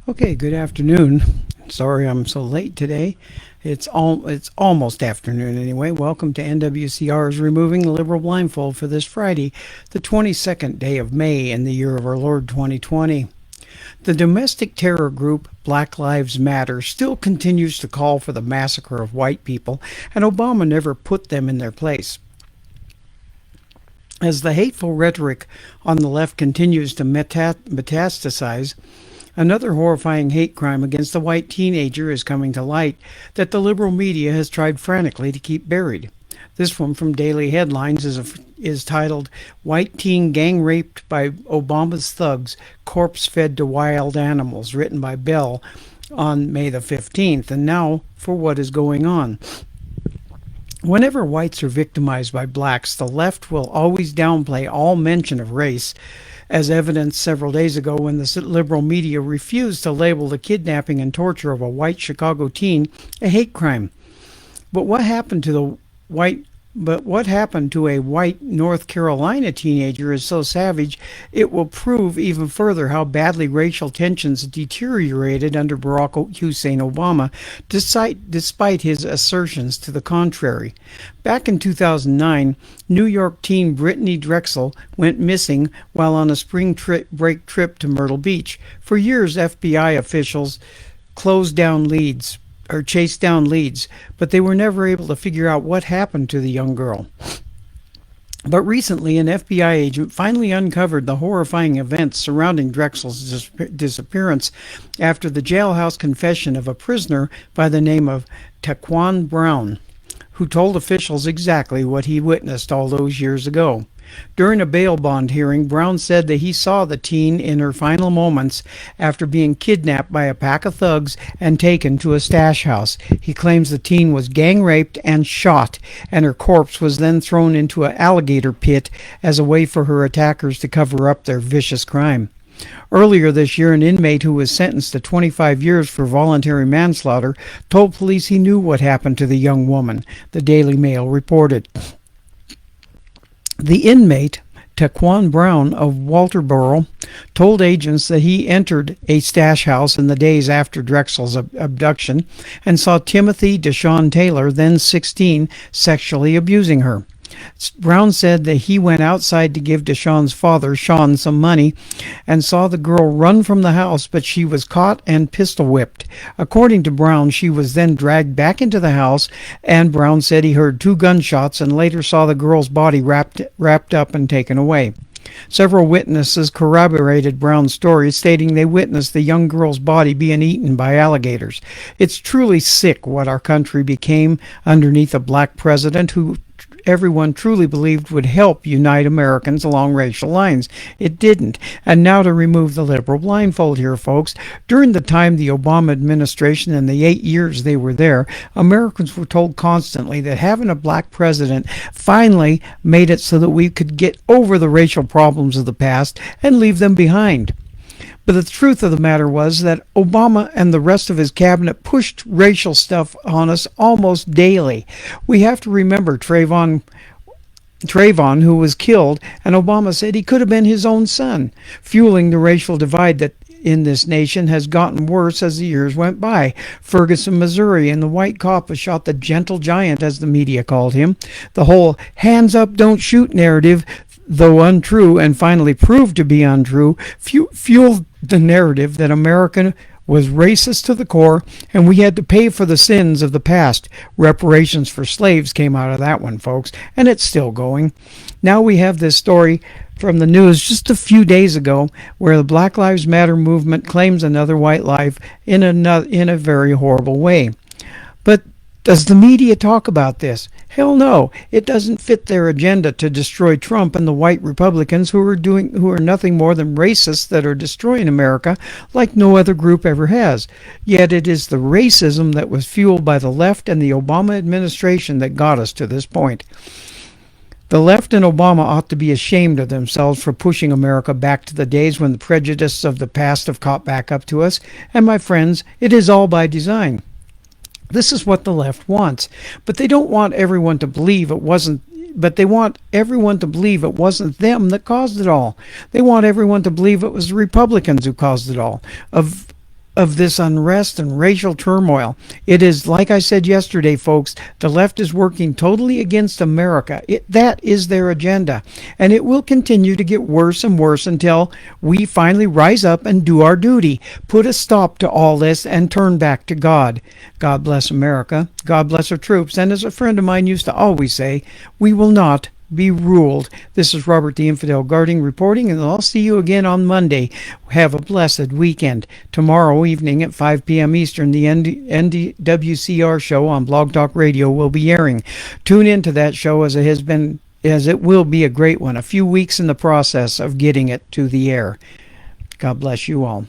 Okay, good afternoon. Sorry I'm so late today. It's almost afternoon anyway. Welcome to NWCR's Removing the Liberal Blindfold for this Friday, the 22nd day of May in the year of our Lord 2020. The domestic terror group Black Lives Matter still continues to call for the massacre of white people, and Obama never put them in their place. As the hateful rhetoric on the left continues to metastasize, another horrifying hate crime against a white teenager is coming to light that the liberal media has tried frantically to keep buried. This one from Daily Headlines is titled, "White Teen Gang Raped by Obama's Thugs, Corpse Fed to Wild Animals," written by Bell on May the 15th. And now for what is going on. Whenever whites are victimized by blacks, the left will always downplay all mention of race, as evidenced several days ago when the liberal media refused to label the kidnapping and torture of a white Chicago teen a hate crime. But what happened to the white but what happened to a white North Carolina teenager is so savage it will prove even further how badly racial tensions deteriorated under Barack Hussein Obama, despite his assertions to the contrary. Back in 2009, New York teen Brittany Drexel went missing while on a spring break trip to Myrtle Beach. For years, FBI officials chased down leads, but they were never able to figure out what happened to the young girl. But recently, an FBI agent finally uncovered the horrifying events surrounding Drexel's disappearance after the jailhouse confession of a prisoner by the name of Taquan Brown, who told officials exactly what he witnessed all those years ago. During a bail bond hearing, Brown said that he saw the teen in her final moments after being kidnapped by a pack of thugs and taken to a stash house. He claims the teen was gang raped and shot, and her corpse was then thrown into an alligator pit as a way for her attackers to cover up their vicious crime. Earlier this year, an inmate who was sentenced to 25 years for voluntary manslaughter told police he knew what happened to the young woman, the Daily Mail reported. The inmate, Taquan Brown of Walterboro, told agents that he entered a stash house in the days after Drexel's abduction and saw Timothy Deshaun Taylor, then 16, sexually abusing her. Brown said that he went outside to give Deshaun's father, Sean, some money and saw the girl run from the house, but she was caught and pistol whipped. According to Brown, she was then dragged back into the house, and Brown said he heard 2 gunshots and later saw the girl's body wrapped up and taken away. Several witnesses corroborated Brown's story, stating they witnessed the young girl's body being eaten by alligators. It's truly sick what our country became underneath a black president who everyone truly believed would help unite Americans along racial lines. It didn't. And now to remove the liberal blindfold here, folks. During the time the Obama administration and the 8 years they were there, Americans were told constantly that having a black president finally made it so that we could get over the racial problems of the past and leave them behind. But the truth of the matter was that Obama and the rest of his cabinet pushed racial stuff on us almost daily. We have to remember Trayvon, who was killed, and Obama said he could have been his own son, fueling the racial divide that in this nation has gotten worse as the years went by. Ferguson, Missouri, and the white cop who shot the gentle giant, as the media called him. The whole hands up, don't shoot narrative, though untrue and finally proved to be untrue, fueled the narrative that America was racist to the core and we had to pay for the sins of the past. Reparations for slaves came out of that one, folks, and it's still going. Now we have this story from the news just a few days ago where the Black Lives Matter movement claims another white life in a very horrible way. But does the media talk about this? Hell no. It doesn't fit their agenda to destroy Trump and the white Republicans who are nothing more than racists that are destroying America like no other group ever has. Yet it is the racism that was fueled by the left and the Obama administration that got us to this point. The left and Obama ought to be ashamed of themselves for pushing America back to the days when the prejudices of the past have caught back up to us. And my friends, it is all by design. This is what the left wants, but they don't want everyone to believe it wasn't. But they want everyone to believe it wasn't them that caused it all. They want everyone to believe it was the Republicans who caused it all. of this unrest and racial turmoil. It is, like I said yesterday, folks, the left is working totally against America. That is their agenda. And it will continue to get worse and worse until we finally rise up and do our duty. Put a stop to all this and turn back to God. God bless America. God bless our troops. And as a friend of mine used to always say, we will not be ruled. This is Robert the Infidel Guarding reporting, and I'll see you again on Monday. Have a blessed weekend. Tomorrow evening at 5 p.m. Eastern, the NWCR show on Blog Talk Radio will be airing. Tune into that show as it will be a great one. A few weeks in the process of getting it to the air. God bless you all.